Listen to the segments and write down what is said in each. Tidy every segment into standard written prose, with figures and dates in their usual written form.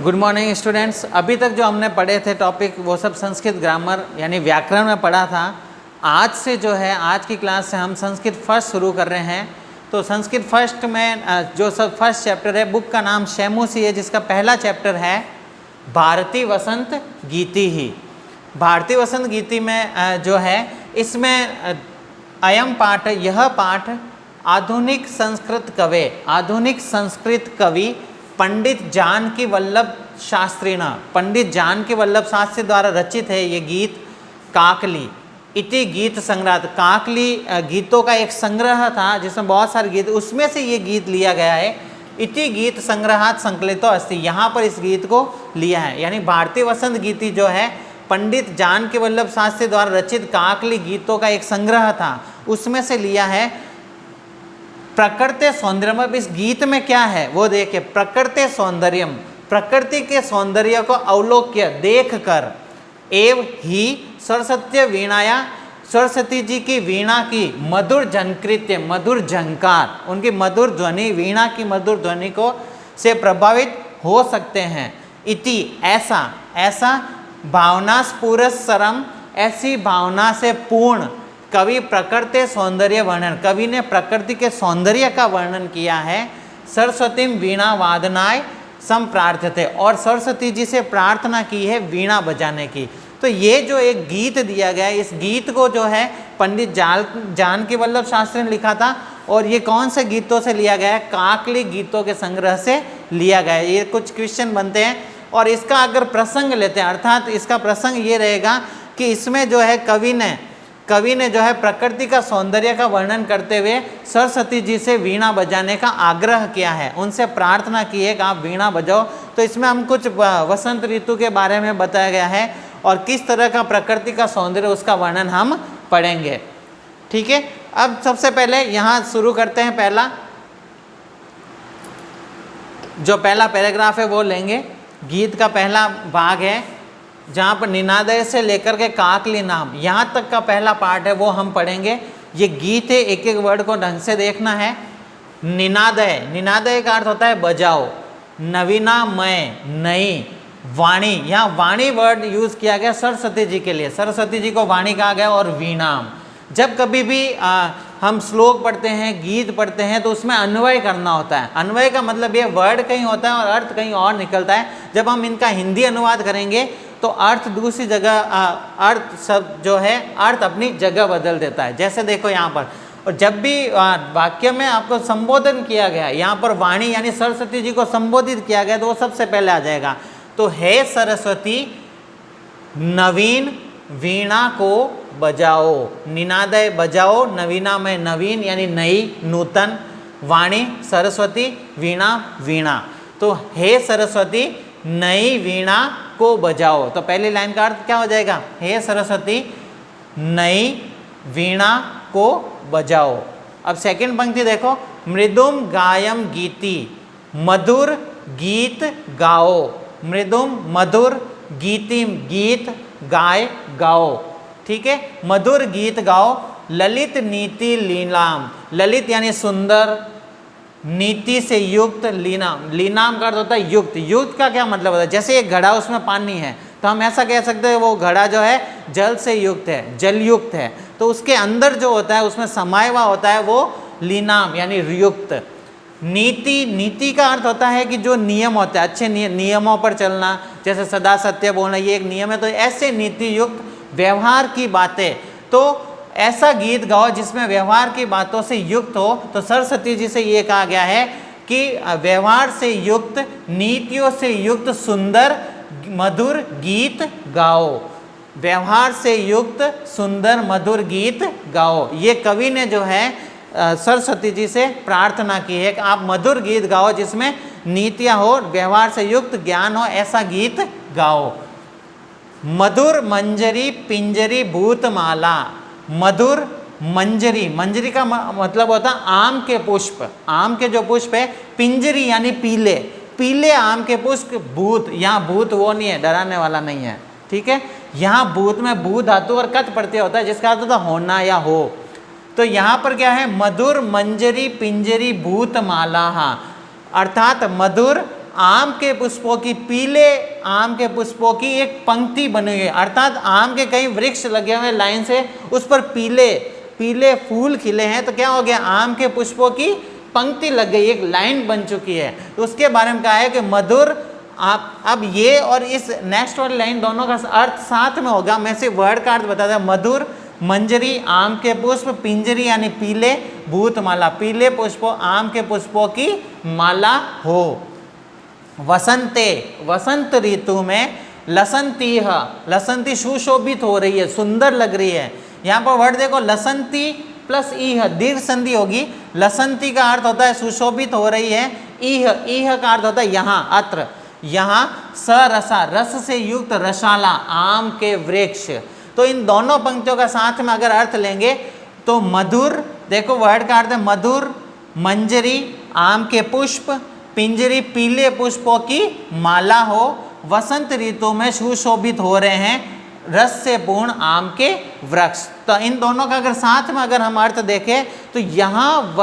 Good morning students. अभी तक जो हमने पढ़े थे टॉपिक वो सब संस्कृत ग्रामर यानी व्याकरण में पढ़ा था। आज से जो है आज की क्लास से हम संस्कृत फर्स्ट शुरू कर रहे हैं। तो संस्कृत फर्स्ट में जो सब फर्स्ट चैप्टर है, बुक का नाम शैमुसी है, जिसका पहला चैप्टर है भारती वसंत गीति ही। भारती वसंत गीति में जो है इसमें अयम पाठ, यह पाठ आधुनिक संस्कृत कवि पंडित जानकी वल्लभ शास्त्री शास्त्री द्वारा रचित है। ये गीत काकली इति गीत संग्रह, काकली गीतों का एक संग्रह था जिसमें बहुत सारे गीत, उसमें से ये गीत लिया गया है। इति गीत संग्रहात संकलितो अस्ति, यहाँ पर इस गीत को लिया है। यानी भारतीय वसंत गीति जो है पंडित जानकी वल्लभ शास्त्री द्वारा रचित काकली गीतों का एक संग्रह था, उसमें से लिया है। प्रकृति सौंदर्यम, अब इस गीत में क्या है वो देखिए। प्रकृति सौंदर्यम, प्रकृति के सौंदर्य को अवलोक्य देख कर, एव ही सरस्वती वीणाया, सरस्वती जी की वीणा की मधुर झंकृत्य, मधुर झंकार, उनकी मधुर ध्वनि, वीणा की मधुर ध्वनि को से प्रभावित हो सकते हैं। इति ऐसा भावना स्फुरस्सरम, ऐसी भावना से पूर्ण कवि प्रकृति सौंदर्य वर्णन, कवि ने प्रकृति के सौंदर्य का वर्णन किया है। सरस्वती वीणा वादनाय संप्रार्थ्यते, और सरस्वती जी से प्रार्थना की है वीणा बजाने की। तो ये जो एक गीत दिया गया है, इस गीत को जो है पंडित जानकी वल्लभ शास्त्री ने लिखा था। और ये कौन से गीतों से लिया गया है? काकली गीतों के संग्रह से लिया गया है। ये कुछ क्वेश्चन बनते हैं और इसका अगर प्रसंग लेते हैं, अर्थात इसका प्रसंग ये रहेगा कि इसमें जो है कवि ने जो है प्रकृति का सौंदर्य का वर्णन करते हुए सरस्वती जी से वीणा बजाने का आग्रह किया है, उनसे प्रार्थना की है कि आप वीणा बजाओ। तो इसमें हम कुछ वसंत ऋतु के बारे में बताया गया है और किस तरह का प्रकृति का सौंदर्य, उसका वर्णन हम पढ़ेंगे। ठीक है, अब सबसे पहले यहाँ शुरू करते हैं। जो पहला पैराग्राफ है वो लेंगे। गीत का पहला भाग है जहाँ पर निनादय से लेकर के काकली नाम, यहाँ तक का पहला पार्ट है वो हम पढ़ेंगे। ये गीत है, एक एक वर्ड को ढंग से देखना है। निनादय का अर्थ होता है बजाओ, नवीनामय नई, वाणी, यहाँ वाणी वर्ड यूज किया गया सरस्वती जी के लिए, सरस्वती जी को वाणी कहा गया। और वीणाम, जब कभी भी हम श्लोक पढ़ते हैं, गीत पढ़ते हैं, तो उसमें अन्वय करना होता है। अन्वय का मतलब ये वर्ड कहीं होता है और अर्थ कहीं और निकलता है। जब हम इनका हिंदी अनुवाद करेंगे तो अर्थ दूसरी जगह, अर्थ सब जो है अर्थ अपनी जगह बदल देता है। जैसे देखो यहाँ पर, और जब भी वाक्य में आपको संबोधन किया गया, यहाँ पर वाणी यानी सरस्वती जी को संबोधित किया गया, तो वो सबसे पहले आ जाएगा। तो हे सरस्वती नवीन वीणा को बजाओ, निनादय बजाओ, नवीना में नवीन यानी नई, नूतन, वाणी सरस्वती, वीणा। तो हे सरस्वती नई वीणा को बजाओ। तो पहली लाइन का अर्थ क्या हो जाएगा? हे सरस्वती नई वीणा को बजाओ। अब सेकंड पंक्ति देखो, मृदुम गायम गीति, मधुर गीत गाओ। मृदुम मधुर, गीति गीत, गाओ। ठीक है, मधुर गीत गाओ। ललित नीति लीलाम, ललित यानी सुंदर, नीति से युक्त, लीनाम का अर्थ होता है युक्त। युक्त का क्या मतलब होता है? जैसे एक घड़ा, उसमें पानी है, तो हम ऐसा कह सकते हैं वो घड़ा जो है जल से युक्त है, जल युक्त है। तो उसके अंदर जो होता है, उसमें समाया हुआ होता है, वो लीनाम यानी युक्त। नीति का अर्थ होता है कि जो नियम होता है, अच्छे नियमों पर चलना, जैसे सदा सत्य बोलना, ये एक नियम है। तो ऐसे नीति युक्त व्यवहार की बातें, तो ऐसा गीत गाओ जिसमें व्यवहार की बातों से युक्त हो। तो सरस्वती जी से ये कहा गया है कि व्यवहार से युक्त, नीतियों से युक्त सुंदर मधुर गीत गाओ। व्यवहार से युक्त सुंदर मधुर गीत गाओ। ये कवि ने जो है सरस्वती जी से प्रार्थना की है कि आप मधुर गीत गाओ जिसमें नीतियाँ हो, व्यवहार से युक्त ज्ञान हो, ऐसा गीत गाओ। मधुर मंजरी पिंजरी भूतमाला, मधुर मंजरी, मंजरी का मतलब होता है आम के पुष्प, आम के जो पुष्प है। पिंजरी यानी पीले, पीले आम के पुष्प। भूत, यहाँ भूत वो नहीं है, डराने वाला नहीं है। ठीक है, यहाँ भूत में भू धातु और कत प्रत्यय होता है, जिसका अर्थ होता है होना या हो। तो यहाँ पर क्या है? मधुर मंजरी पिंजरी भूतमाला, अर्थात मधुर आम के पुष्पों की, पीले आम के पुष्पों की एक पंक्ति बनी हुई है, अर्थात आम के कई वृक्ष लगे हुए लाइन से, उस पर पीले पीले फूल खिले हैं, तो क्या हो गया, आम के पुष्पों की पंक्ति लग गई, एक लाइन बन चुकी है। तो उसके बारे में कहा है कि मधुर, आप अब ये और इस नेक्स्ट वाली लाइन दोनों का अर्थ साथ में होगा, मैं सिर्फ वर्ड का अर्थ बता दूं। मधुर, मंजरी, आम के पुष्प, पिंजरी यानी पीले, भूतमाला, पीले पुष्पों, आम के पुष्पों की माला हो। वसंते, वसंत ऋतु में, लसंती, लसंती सुशोभित हो रही है, सुंदर लग रही है। यहाँ पर वर्ड देखो, लसंती प्लस ईह, दीर्घ संधि होगी। लसंती का अर्थ होता है सुशोभित हो रही है, ईह, ईह का अर्थ होता है यहाँ, अत्र, यहाँ सरसा, रस से युक्त रसाला, आम के वृक्ष। तो इन दोनों पंक्तियों का साथ में अगर अर्थ लेंगे तो मधुर, देखो वर्ड का अर्थ है मधुर, मंजरी, आम के पुष्प, पिंजरी, पीले पुष्पों की माला हो, वसंत ऋतु में सुशोभित हो रहे हैं, रस से पूर्ण आम के वृक्ष। तो इन दोनों का अगर साथ में अगर हम अर्थ देखें तो यहाँ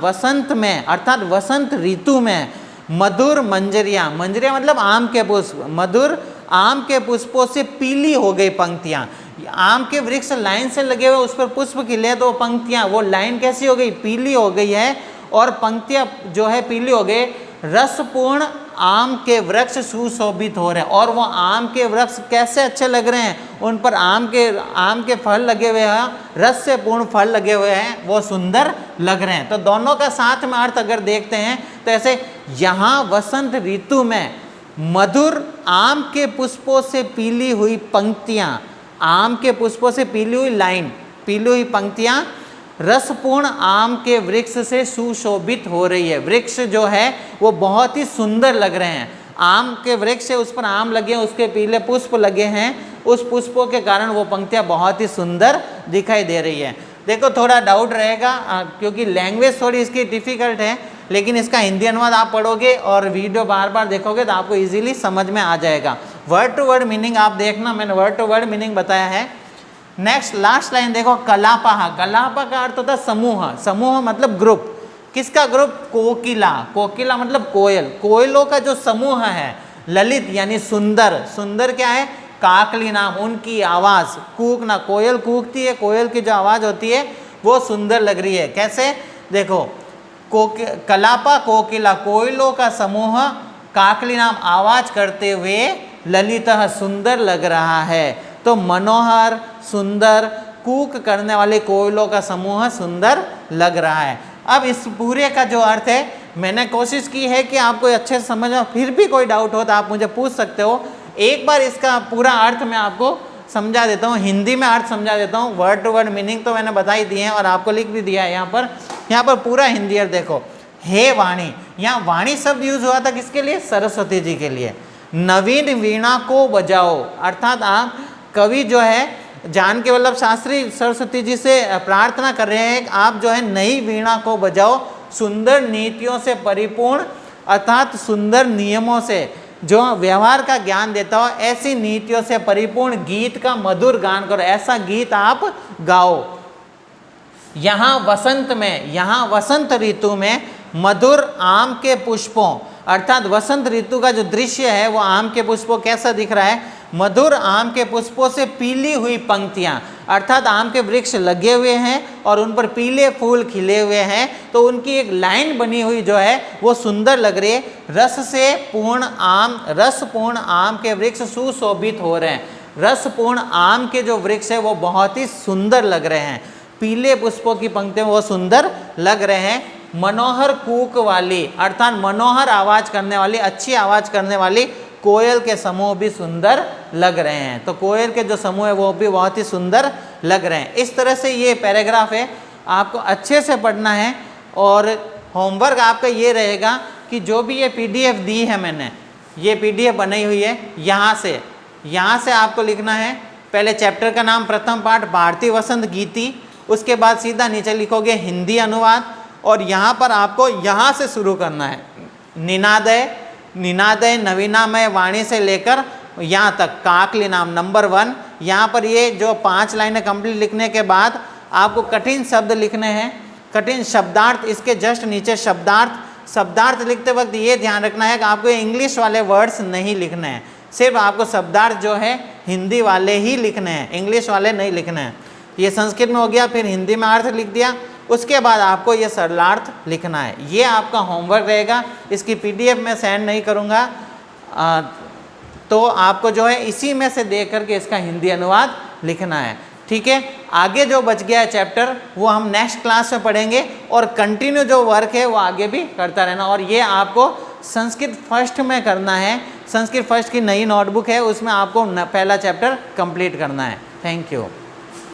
वसंत में अर्थात वसंत ऋतु में मधुर मंजरियाँ, मंजरियाँ मतलब आम के पुष्प, मधुर आम के पुष्पों से पीली हो गई पंक्तियाँ। आम के वृक्ष लाइन से लगे हुए, उस पर पुष्प खिले, तो पंक्तियाँ, वो लाइन कैसी हो गई, पीली हो गई है, और पंक्तियाँ जो है पीली हो गई। रसपूर्ण आम के वृक्ष सुशोभित हो रहे हैं, और वो आम के वृक्ष कैसे अच्छे लग रहे हैं, उन पर आम के फल लगे हुए हैं, रस से पूर्ण फल लगे हुए हैं, वो सुंदर लग रहे हैं। तो दोनों का साथ में अर्थ अगर देखते हैं तो ऐसे, यहाँ वसंत ऋतु में मधुर आम के पुष्पों से पीली हुई पंक्तियाँ, आम के पुष्पों से पीली हुई लाइन, पीली हुई पंक्तियाँ रसपूर्ण आम के वृक्ष से सुशोभित हो रही है। वृक्ष जो है वो बहुत ही सुंदर लग रहे हैं, आम के वृक्ष है, उस पर आम लगे हैं, उसके पीले पुष्प लगे हैं, उस पुष्पों के कारण वो पंक्तियाँ बहुत ही सुंदर दिखाई दे रही है। देखो थोड़ा डाउट रहेगा क्योंकि लैंग्वेज थोड़ी इसकी डिफ़िकल्ट है, लेकिन इसका हिंदी अनुवाद आप पढ़ोगे और वीडियो बार बार देखोगे तो आपको इजीली समझ में आ जाएगा। वर्ड टू वर्ड मीनिंग आप देखना, मैंने वर्ड टू वर्ड मीनिंग बताया है। नेक्स्ट लास्ट लाइन देखो, कलापा, कलापा का अर्थ होता है समूह, समूह मतलब ग्रुप, किसका ग्रुप, कोकिला, कोकिला मतलब कोयल, कोयलों का जो समूह है। ललित यानी सुंदर, सुंदर क्या है, काकली नाम, उनकी आवाज़, कूकना, कोयल कूकती है, कोयल की जो आवाज़ होती है वो सुंदर लग रही है। कैसे, देखो कलापा कोकिला, कोयलों का समूह काकली नाम आवाज़ करते हुए ललित सुंदर लग रहा है। तो मनोहर, सुंदर, कूक करने वाले कोयलों का समूह सुंदर लग रहा है। अब इस पूरे का जो अर्थ है, मैंने कोशिश की है कि आपको अच्छे से समझ में, फिर भी कोई डाउट हो तो आप मुझे पूछ सकते हो। एक बार इसका पूरा अर्थ मैं आपको समझा देता हूँ, हिंदी में अर्थ समझा देता हूँ। वर्ड टू वर्ड मीनिंग तो मैंने बता ही दिए हैं और आपको लिख भी दिया है यहाँ पर पूरा हिंदी अर्थ देखो। हे वाणी, यहाँ वाणी शब्द यूज हुआ था किसके लिए, सरस्वती जी के लिए। नवीन वीणा को बजाओ, अर्थात आप कवि जो है जानकी वल्लभ शास्त्री सरस्वती जी से प्रार्थना कर रहे हैं, आप जो है नई वीणा को बजाओ, सुंदर नीतियों से परिपूर्ण, अर्थात सुंदर नियमों से जो व्यवहार का ज्ञान देता हो, ऐसी नीतियों से परिपूर्ण गीत का मधुर गान करो, ऐसा गीत आप गाओ। यहाँ वसंत में, यहाँ वसंत ऋतु में मधुर आम के पुष्पों, अर्थात वसंत ऋतु का जो दृश्य है वो आम के पुष्पों कैसा दिख रहा है, मधुर आम के पुष्पों से पीली हुई पंक्तियाँ, अर्थात आम के वृक्ष लगे हुए हैं और उन पर पीले फूल खिले हुए हैं, तो उनकी एक लाइन बनी हुई जो है वो सुंदर लग रही है। रसपूर्ण आम के वृक्ष सुशोभित हो रहे हैं, रसपूर्ण आम के जो वृक्ष है वो बहुत ही सुंदर लग रहे हैं, पीले पुष्पों की पंक्तियाँ वो सुंदर लग रहे हैं। मनोहर कूक वाली, अर्थात मनोहर आवाज़ करने वाली, अच्छी आवाज़ करने वाली कोयल के समूह भी सुंदर लग रहे हैं। तो कोयल के जो समूह है वो भी बहुत ही सुंदर लग रहे हैं। इस तरह से ये पैराग्राफ है, आपको अच्छे से पढ़ना है। और होमवर्क आपका ये रहेगा कि जो भी ये पीडीएफ दी है मैंने, ये पीडीएफ बनाई हुई है, यहाँ से आपको लिखना है, पहले चैप्टर का नाम प्रथम पाठ भारतीय वसंत गीति, उसके बाद सीधा नीचे लिखोगे हिंदी अनुवाद, और यहाँ पर आपको यहाँ से शुरू करना है, निनादय नवीनामय वाणी से लेकर यहाँ तक काकली नाम नंबर 1। यहाँ पर ये जो 5 लाइनें कंप्लीट लिखने के बाद आपको कठिन शब्द लिखने हैं, कठिन शब्दार्थ, इसके जस्ट नीचे शब्दार्थ, शब्दार्थ लिखते वक्त ये ध्यान रखना है कि आपको इंग्लिश वाले वर्ड्स नहीं लिखने हैं, सिर्फ आपको शब्दार्थ जो है हिंदी वाले ही लिखने हैं, इंग्लिश वाले नहीं लिखने हैं। ये संस्कृत में हो गया, फिर हिंदी में अर्थ लिख दिया, उसके बाद आपको ये सरलार्थ लिखना है। ये आपका होमवर्क रहेगा, इसकी PDF मैं सेंड नहीं करूँगा, तो आपको जो है इसी में से देख करके इसका हिंदी अनुवाद लिखना है। ठीक है, आगे जो बच गया है चैप्टर वो हम नेक्स्ट क्लास में पढ़ेंगे, और कंटिन्यू जो वर्क है वो आगे भी करता रहना। और ये आपको संस्कृत फर्स्ट में करना है, संस्कृत फर्स्ट की नई नोटबुक है, उसमें आपको पहला चैप्टर कंप्लीट करना है। Thank you.